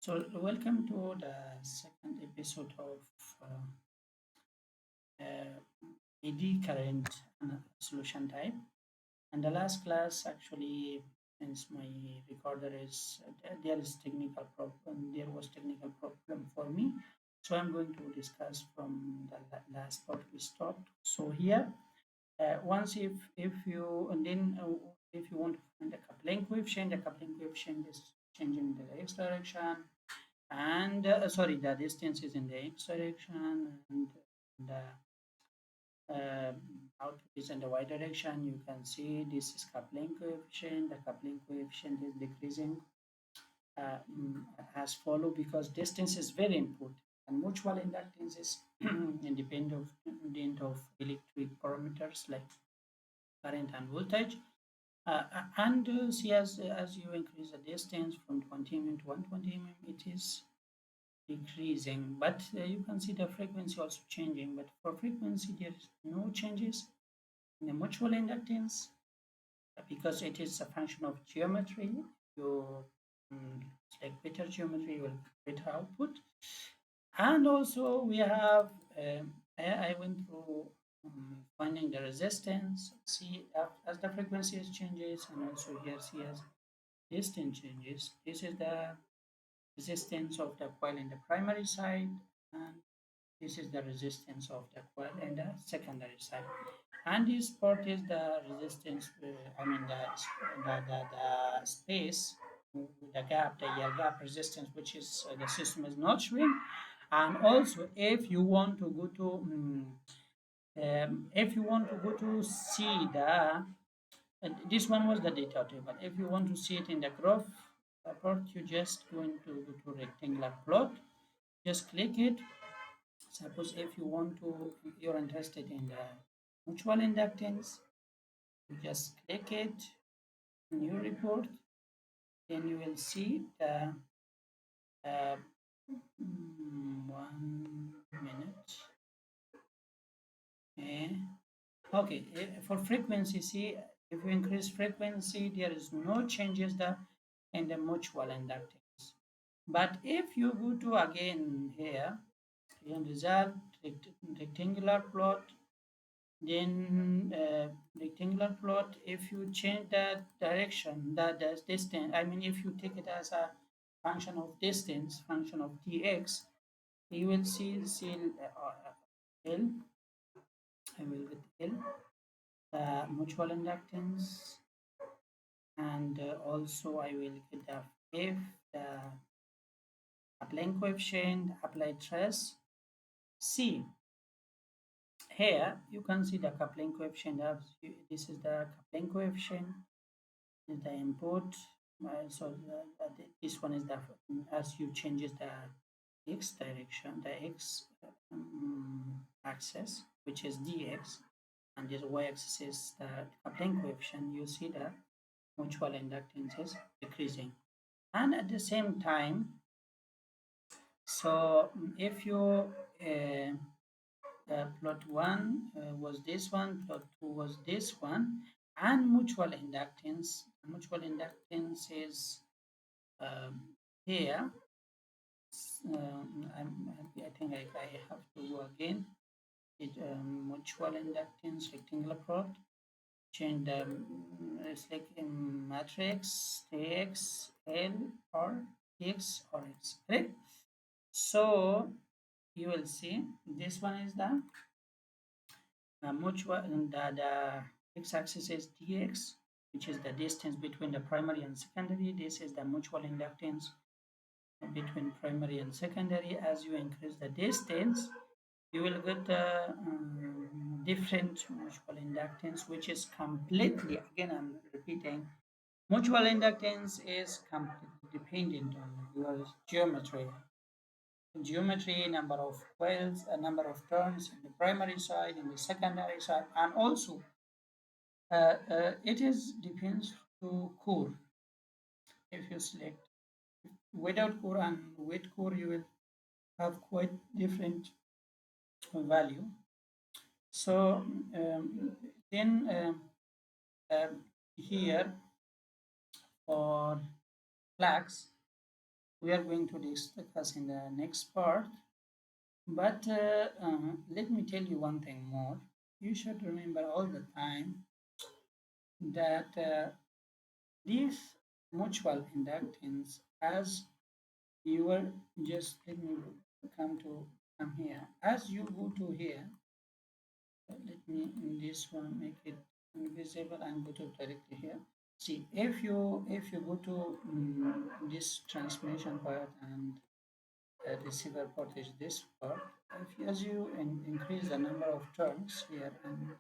So, welcome to the second episode of uh, AD current solution type. And the last class, actually, since my recorder is there is technical problem, there was technical problem for me. So I'm going to discuss from the last part we stopped. So here, once if you and then if you want to find the coupling coefficient is changing the x direction and sorry, the distance is in the x direction and the uh, output is in the y direction. You can see this is coupling coefficient. The coupling coefficient is decreasing as follow because distance is very important and mutual inductance is independent of electric parameters like current and voltage. And see as you increase the distance from 20 mm to 120 mm, it is decreasing, but you can see the frequency also changing. But for frequency, there is no changes in the mutual inductance because it is a function of geometry. You select better geometry, you will get better output. And also we have, I went through finding the resistance. See, as the frequency changes, and also here see as distance changes. This is the resistance of the coil in the primary side, and this is the resistance of the coil in the secondary side. And this part is the resistance, I mean the space, the gap, the air gap resistance, which is the system is not showing. And also, if you want to go to, if you want to go to see the, this one was the data table. If you want to see it in the graph part, you just going to go to rectangular plot. Just click it. Suppose if you want to, you're interested in the mutual inductance, you just click it, new report, then you will see the 1 minute. Okay, for frequency, see, if you increase frequency, there is no changes in the mutual inductance. But if you go to again here, in result, rectangular plot, then rectangular plot, if you change the direction, the distance, I mean, if you take it as a function of distance, function of dx, you will see L, I will get L, mutual inductance, and also I will get the F, the applying coefficient, applied stress. C, here you can see the coupling coefficient. This is the coupling coefficient, is the input. This one is the, as you changes the x direction, the x axis, which is dx, and this y-axis is the coupling coefficient. You see the mutual inductance is decreasing, and at the same time, so if you plot one was this one, plot two was this one, and mutual inductance. Mutual inductance is here. I think I have to go again. It mutual inductance, rectangular plot. Change the it's like in matrix Tx L or X or X. Correct. So you will see this one is the mutual, and the x-axis is dx, which is the distance between the primary and secondary. This is the mutual inductance between primary and secondary. As you increase the distance, you will get a different mutual inductance, which is completely, again, I'm repeating, mutual inductance is completely dependent on your geometry, number of coils, a number of turns in the primary side, in the secondary side, and also it is depends to core. If you select without core and with core, you will have quite different value. So then here for flags, we are going to discuss in the next part. But let me tell you one thing more. You should remember all the time that these mutual inductance, as you were just let me come here. As you go to here, let me in this one make it invisible and go to directly here. See, if you go to this transmission part and receiver port is this part. As you increase the number of turns here, and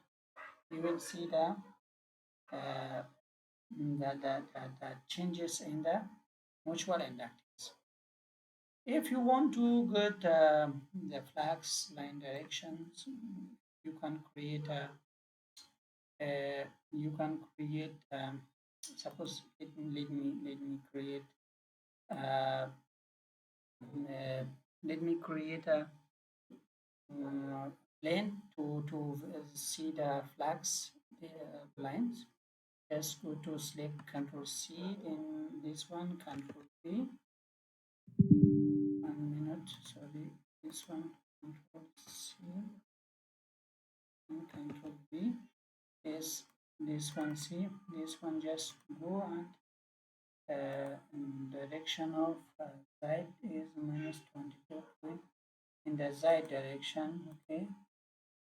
you will see uh, the changes in the mutual inductance. If you want to get the flux line directions, you can create you can create suppose let me create uh, uh, let me create a plane to see the flags lines. Just go to select Control C in this one, Control V. 1 minute, sorry, this one, Control C and Control V. Yes, this one, see, this one just go and direction of Z is -22 point in the Z direction, okay.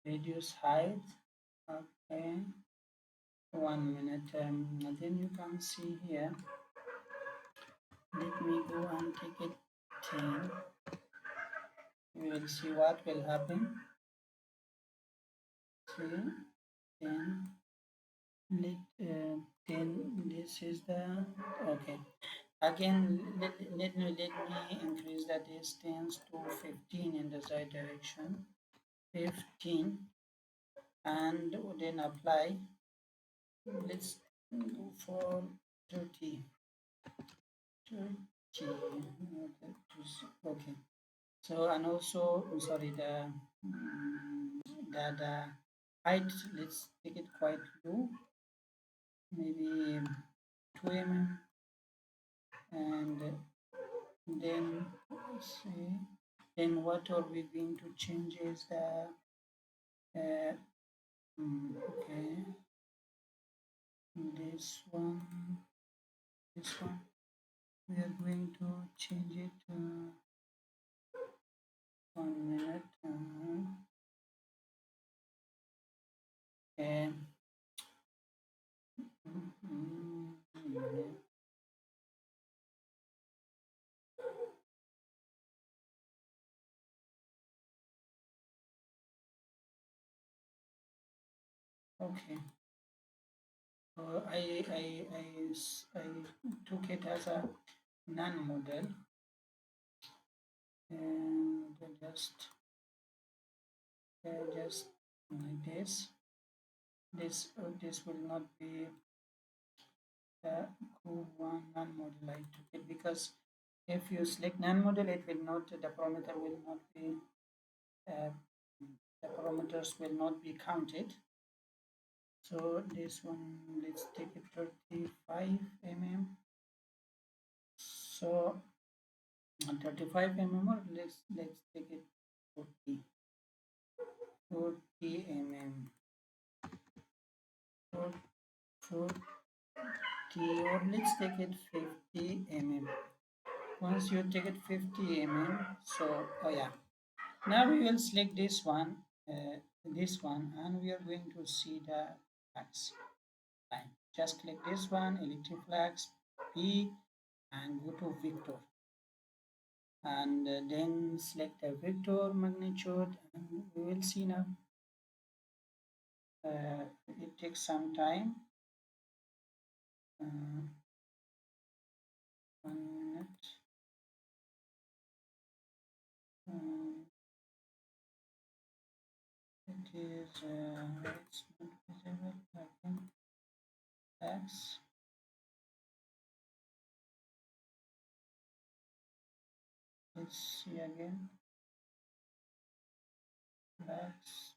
Reduce height, okay. 1 minute, and then you can see here. Let me go and take it 10. We will see what will happen. See, 10. Let 10. This is the okay. Again, let me increase the distance to 15 in the Z direction. 15, and then apply. Let's go for 30. 30. Okay. So, and also, sorry, the height, let's take it quite low, maybe 2 mm, and then let's see. Then what are we going to change is the okay, this one, we are going to change it to 1 minute. Okay. Okay. I took it as a non-model, and just like this. This will not be the cool one non-model. I took it because if you select non-model, it will not, the parameter will not be the parameters will not be counted. So this one, let's take it 35 mm. So 35 mm, or let's take it 40 mm, 40, or let's take it 50 mm. Once you take it 50 mm, so oh yeah, now we will select this one, and we are going to see the flags line. Just click this one, electric flags, P, and go to vector, and then select the vector magnitude, and we will see now. It takes some time. 1 minute. It is it's not visible again. X. Let's see again. X.